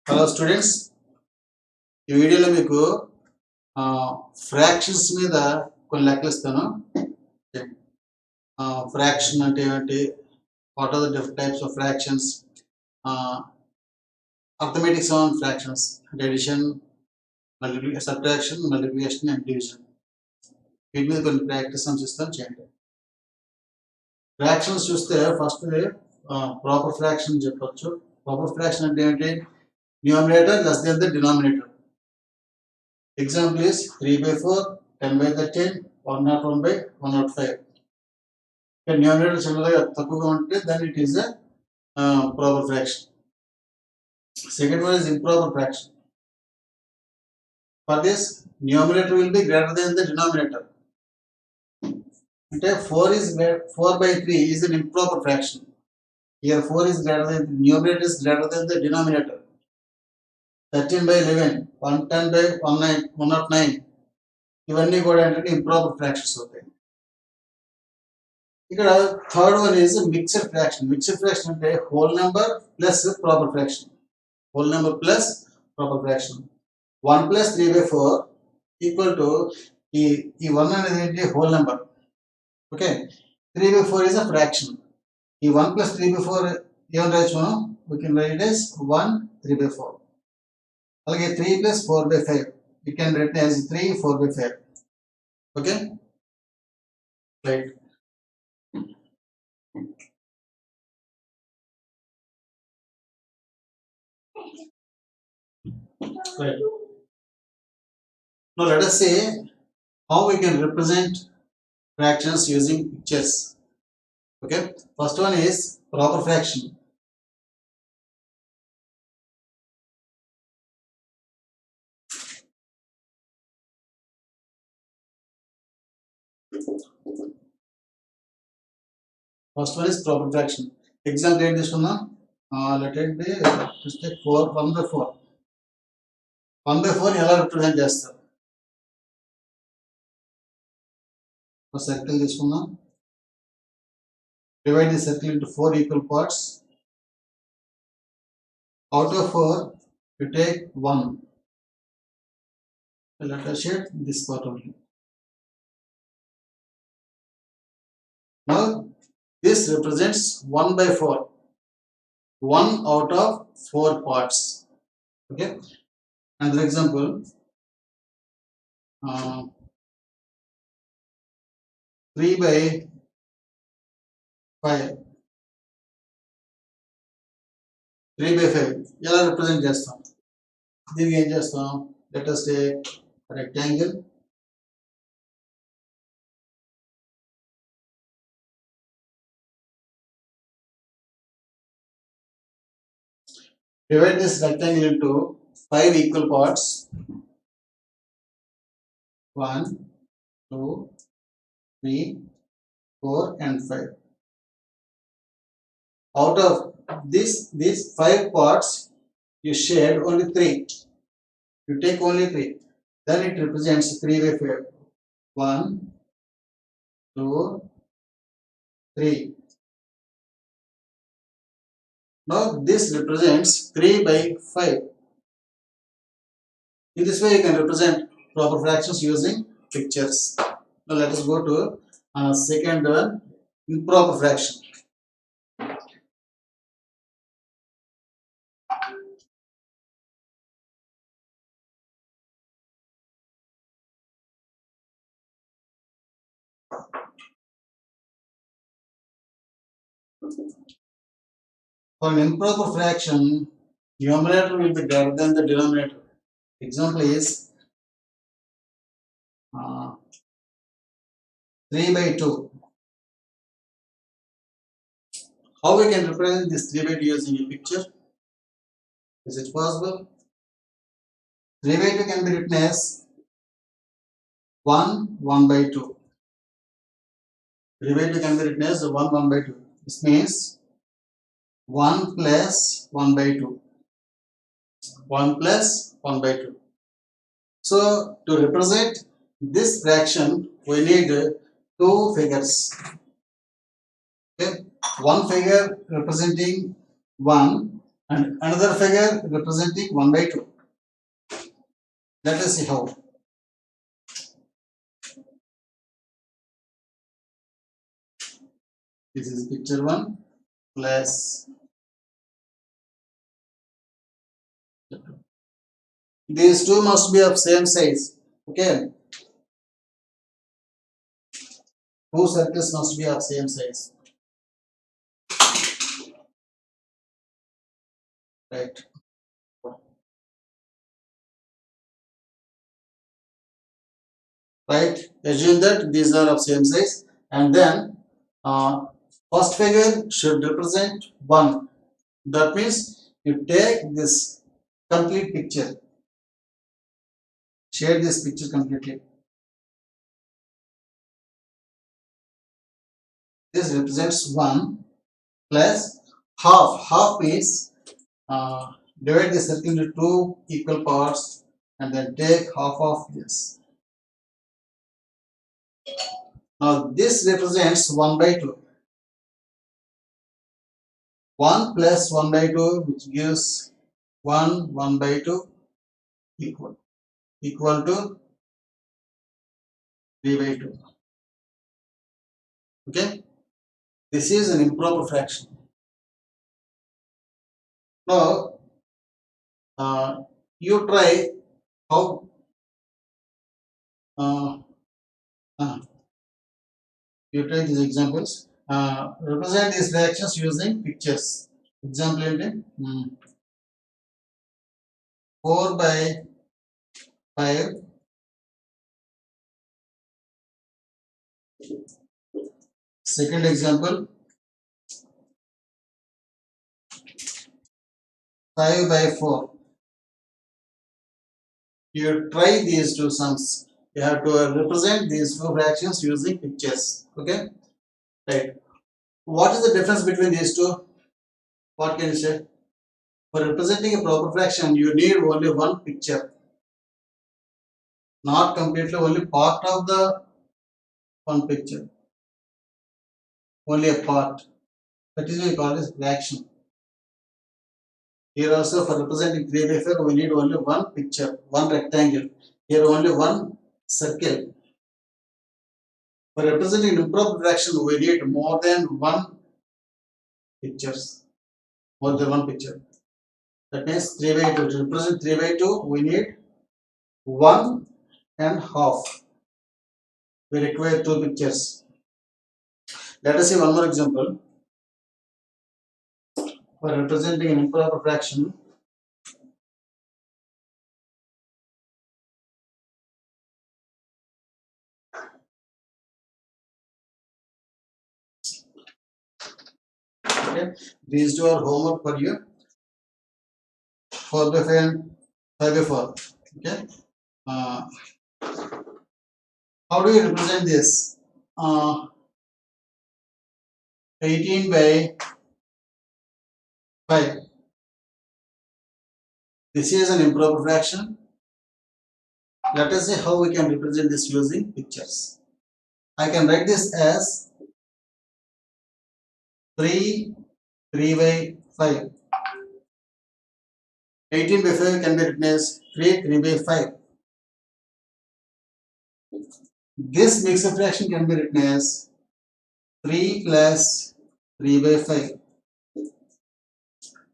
Hello students, ఈ వీడియోలో మీకు ఫ్రాక్షన్స్ మీద కొన్ని లెక్కలు ఇస్తాను. ఫ్రాక్షన్ అంటే ఏంటి, what are the different types of fractions, arithmetics on fractions అంటే addition, subtraction, multiplication and division. వీటి మీద కొన్ని ప్రాక్టీస్ ఇస్తాను, చేయండి. ఫ్రాక్షన్స్ చూస్తే ఫస్ట్ ప్రాపర్ ఫ్రాక్షన్ చెప్పొచ్చు. ప్రాపర్ ఫ్రాక్షన్ అంటే ఏంటి? Numerator less than the denominator. Example is 3/4, 10/13, 101/105. Numerator similarly తక్కువగా ఉంటే then it is a proper fraction. Second one is improper fraction. For this, numerator will be greater than the denominator. అంటే 4/3 is an improper fraction. Here 4 is greater than, numerator is greater than the denominator. 13/11, 110/109 ఇవన్నీ కూడా ఏంటంటే improper fractions అవుతాయి. ఇక్కడ third one is mixed fraction. Mixed fraction అంటే whole number plus proper fraction. Whole number plus proper fraction. 1 + 3/4 equal to ఈ 1 అనేది ఏంటి? Whole number. Okay, 3/4 is a fraction. ఈ 1 + 3/4 ఏమని రాయొచ్చు మనం? We can write it as 1 3/4. అలాగే 3 + 4/5 we can write as 3 4/5. Okay, right. Right. Now let us see how we can represent fractions using pictures. Okay, first one is proper fraction. First one is proper fraction. Example take this one. Let it be just take 1/4. 1/4 ఎలా represent చేస్తారు? ఒక circle తీసుకుందాం. Divide the circle into 4 equal parts. Out of 4, you take 1. Let us shade this part only. Now this represents 1/4. 1 out of 4 parts. Okay. Another example. 3/5. 3/5 ఎలా represent చేస్తాం? దీనికి ఏం చేస్తాం? Let us take a rectangle. Divide this rectangle into 5 equal parts. 1, 2, 3, 4 and 5. Out of these 5 parts, you shade only 3. You take only 3. Then it represents 3/5. 1, 2, 3. Now this represents 3/5. In this way, you can represent proper fractions using pictures. Now let us go to second one, improper fraction. For an improper fraction, numerator will be greater than the denominator. Example is 3/2. How we can represent this 3/2 using a picture? Is it possible? 3/2 can be written as 1/2. 3/2 can be written as 1/2. This means 1 + 1/2. 1 + 1/2. So to represent this fraction, we need 2 figures. Okay, one figure representing 1 and another figure representing 1 by 2. Let us see how. This is picture 1 plus these two must be of same size. Okay, two circles must be of same size. Right. Right. Assume that these are of same size, and then uh, first figure should represent 1. That means you take this complete picture, share this picture completely. This represents 1 plus half. Half means divide the circle into two equal parts and then take half of this. Now this represents 1 by 2. 1 plus 1 by 2, which gives 1 by 2 equal to 3 by 2. Okay, this is an improper fraction. Now you try how uh, you try these examples. Represent these fractions using pictures. Example 4 by 5. Second example 5 by 4. You try these two sums. You have to represent these two fractions using pictures. Okay, right. What is the difference between these two? What can you say? For representing a proper fraction, you need only one picture, not completely only part of the one picture, only a part. That is why we call this fraction. Here also for representing 3 by 4, we need only one picture, one rectangle. Here only one circle. For representing improper fraction, we need more than one pictures, more than one picture. That means 3 by 2. To represent 3 by 2, we need 1 and half. We require two pictures. Let us see one more example. For representing an improper fraction, okay, these two are homework for you. 4 by 5 and 5 by 4. Okay. Uh, how do you represent this? 18 by 5. This is an improper fraction. Let us see how we can represent this using pictures. I can write this as 3 by 5. 18 by 5 can be written as 3 by 5. This mixed fraction can be written as 3 plus 3 by 5.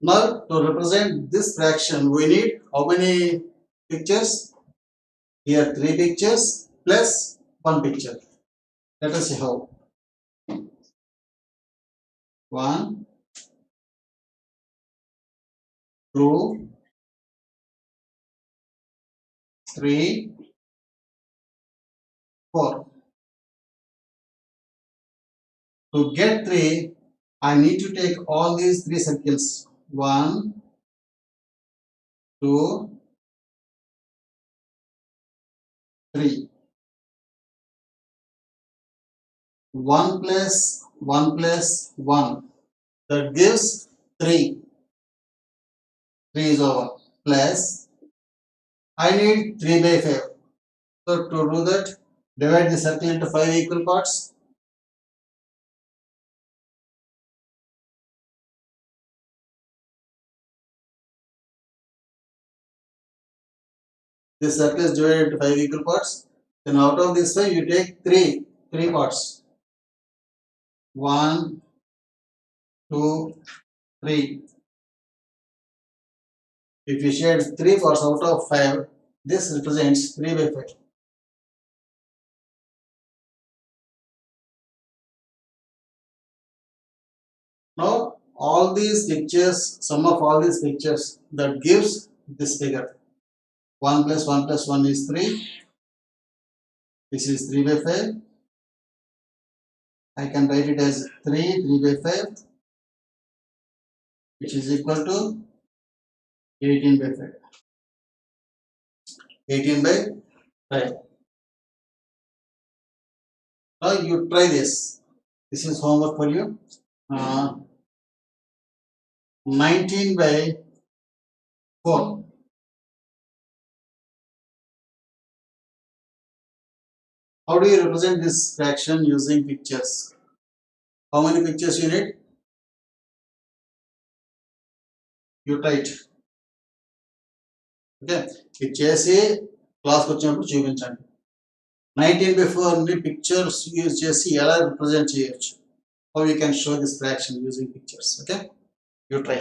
Now to represent this fraction, we need how many pictures? Here 3 pictures plus 1 picture. Let us see how. 1, 2, 3, 4. To get 3, I need to take all these 3 circles. 1, 2, 3. 1 plus 1 plus 1. That gives 3. 3 is over. Plus, I need 3 by 5. So to do that, divide the circle into 5 equal parts. This circle is divided into 5 equal parts. Then out of this 5, you take 3 parts. 1, 2, 3. If you shade 3 parts out of 5, this represents 3 by 5. Now, all these pictures, sum of all these pictures, that gives this figure. 1 plus 1 plus 1 is 3. This is 3 by 5. I can write it as 3 by 5, which is equal to 18 by 5. 18 by 5. Now you try this. This is homework for you. 19 by 4. How do you represent this fraction using pictures? How many pictures you need? You try it. Okay. ఇది చేసి క్లాస్కి వచ్చినప్పుడు చూపించండి. 19 by 4 ని pictures use చేసి ఎలా represent చేయొచ్చు? How you can show this fraction using pictures? Okay. You try.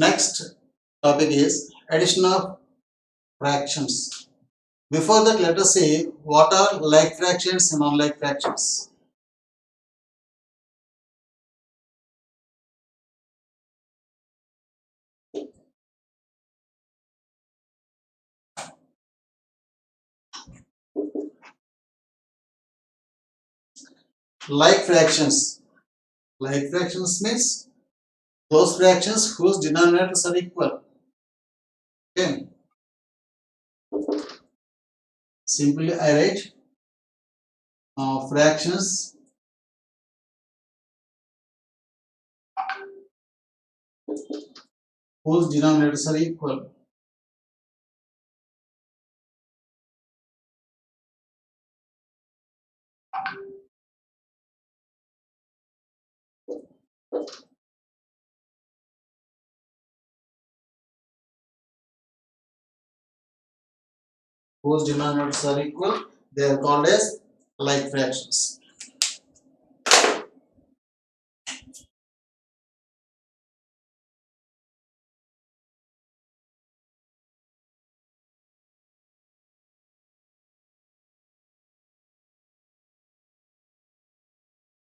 Next topic is addition of fractions. Before that, let us see what are like fractions and unlike fractions. Like fractions. Like fractions means those fractions whose denominators are equal. Okay. Simply I write fractions whose denominators are equal. Whose denominators are equal, they are called as like fractions.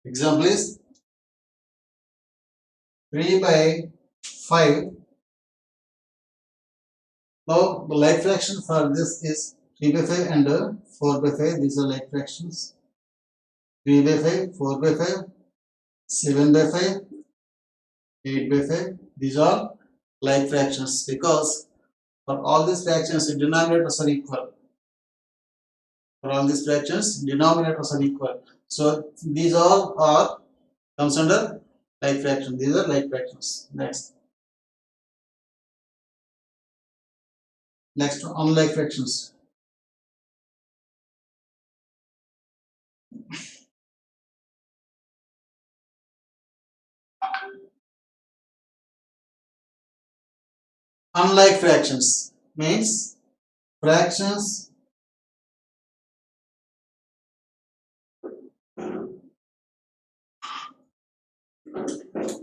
Example is 3 by 5. Now the like fraction for this is 3 by 5 and 4 by 5. These are like fractions. 3 by 5, 4 by 5, 7 by 5, 8 by 5. These are like fractions because for all these fractions the denominators are equal. For all these fractions denominators are equal. So these all are comes under like fraction. These are like fractions. Next unlike fractions. Unlike fractions means fractions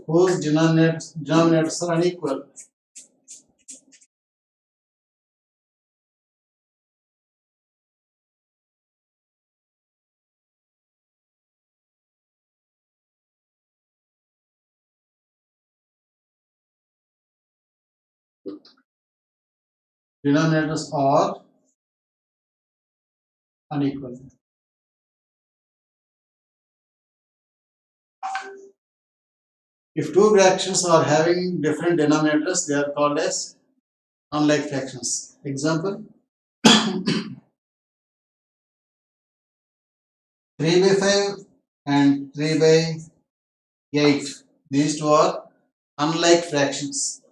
whose denominators are unequal. Denominators are unequal. If two fractions are having different denominators, they are called as unlike fractions. Example 3 by 5 and 3 by 8. These two are unlike fractions.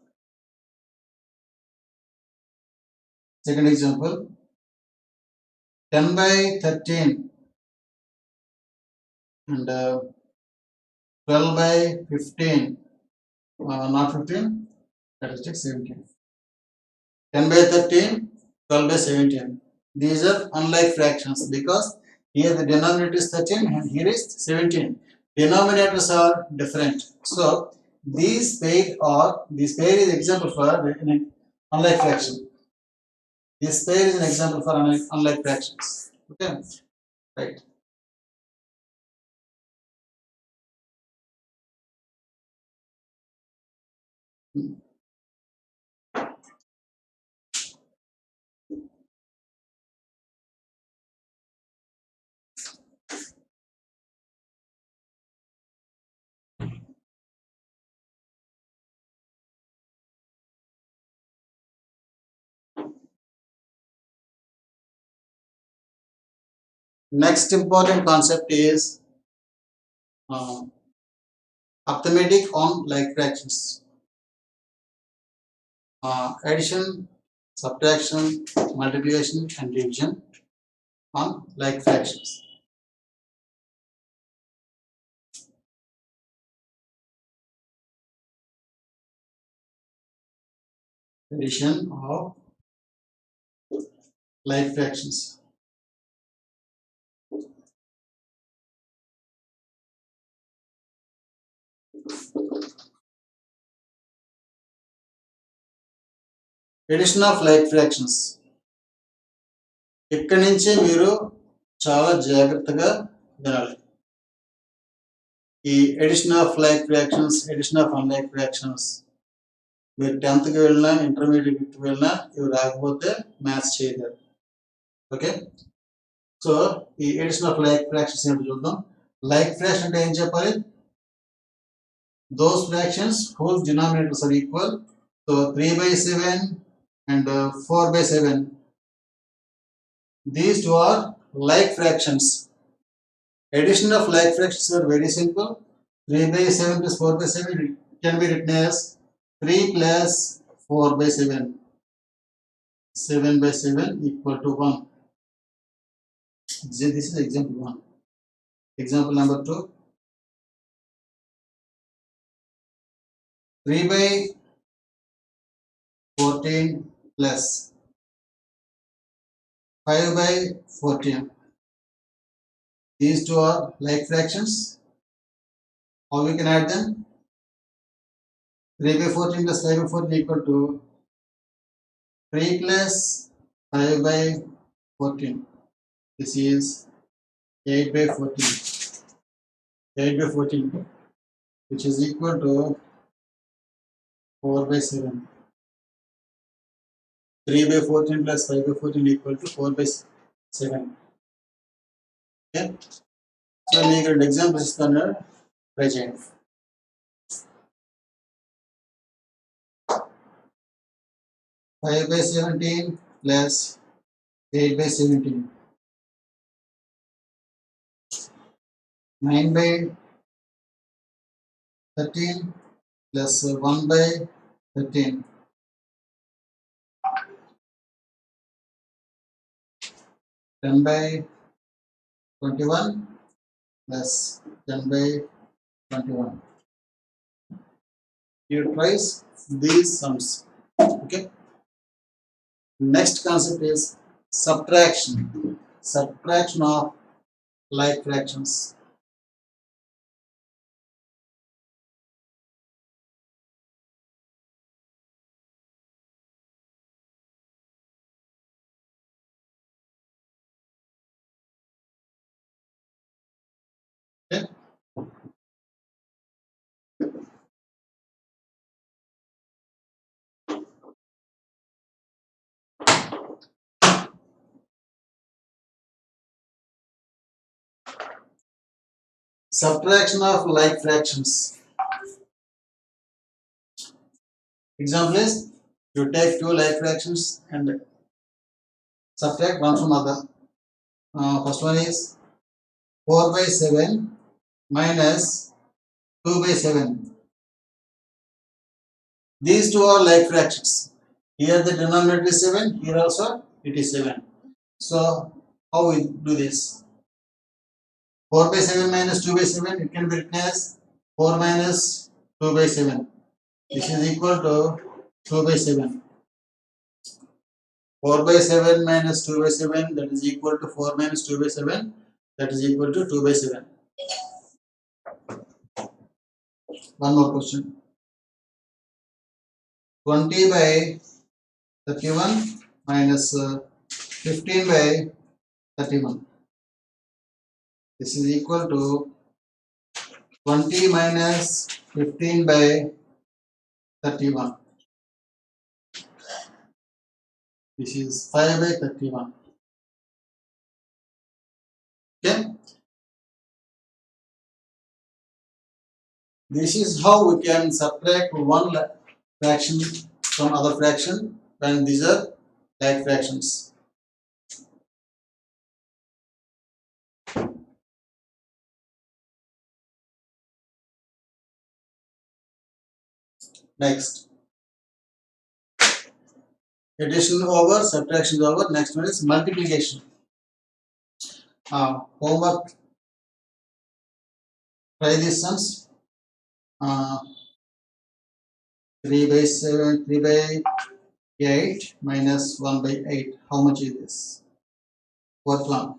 Second example, 10 by 13 and 12 by 15, not 15, that is 17. 10 by 13, 12 by 17. These are unlike fractions because here the denominator is 13 and here is 17. Denominators are different. So this pair is example for an unlike fraction. This pair is an example for unlike fractions. Okay, right. Next important concept is arithmetic on like fractions. Addition, subtraction, multiplication, and division on like fractions. Addition of like fractions. Addition of like fractions. ఇక్కడి నుంచి మీరు చాలా జాగ్రత్తగా వినాలి. ఈ addition of like fractions, addition of unlike fractions మీరు 10th వెళ్ళినా ఇంటర్మీడియట్కి వెళ్ళినా ఇవి రాకపోతే మ్యాథ్స్ చేయలేరు. ఓకే, సో ఈ ఎడిషన్ ఆఫ్ లైక్ ఫ్రాక్షన్స్ ఏంటో చూద్దాం. లైక్ ఫ్రాక్షన్ అంటే ఏం చెప్పాలి? those fractions whose denominators are equal. So 3 by 7 and 4 by 7. These two are like fractions. Addition of like fractions are very simple. 3 by 7 plus 4 by 7 can be written as 3 plus 4 by 7. 7 by 7 equal to 1. This is example 1. Example number 2. 3 by 14 plus 5 by 14. These two are like fractions. How we can add them? 3 by 14 plus 5 by 14 equal to 3 plus 5 by 14. This is 8 by 14. 8 by 14, which is equal to 4 by 7. 3 by 14 plus 5 by 14 equal to 4 by 7. Okay. So, make an example is present. 5 by 17 plus 8 by 17. 9 by 13 plus 1 by 13. 10 by 21 plus 10 by 21. You tries these sums. Okay. Next concept is subtraction. Subtraction of like fractions. Okay. Subtraction of like fractions. Example is you take two like fractions and subtract one from other. First one is 4 by 7 minus 2 by 7. These two are like fractions. Here the denominator is 7, here also it is 7. So how we do this? 4 by 7 minus 2 by 7, it can be written as 4 minus 2 by 7. This is equal to 2 by 7. 4 by 7 minus 2 by 7, that is equal to 4 minus 2 by 7, that is equal to 2 by 7. One more question. 20 by 31 minus 15 by 31. This is equal to 20 minus 15 by 31. This is 5 by 31. Okay. This is how we can subtract one fraction from other fraction when these are like fractions. Next, addition over, subtraction over. Next one is multiplication. Homework. Try these sums. 3 by 7, 3 by 8 minus 1 by 8. How much is this? Fourth one.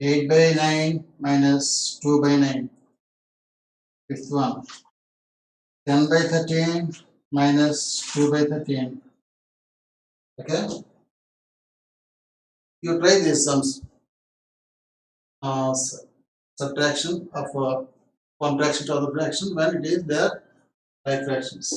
8 by 9 minus 2 by 9. Fifth one. 10 by 13 minus 2 by 13. Okay. You try these sums. Subtraction of one fraction to other fraction when it is their like fractions.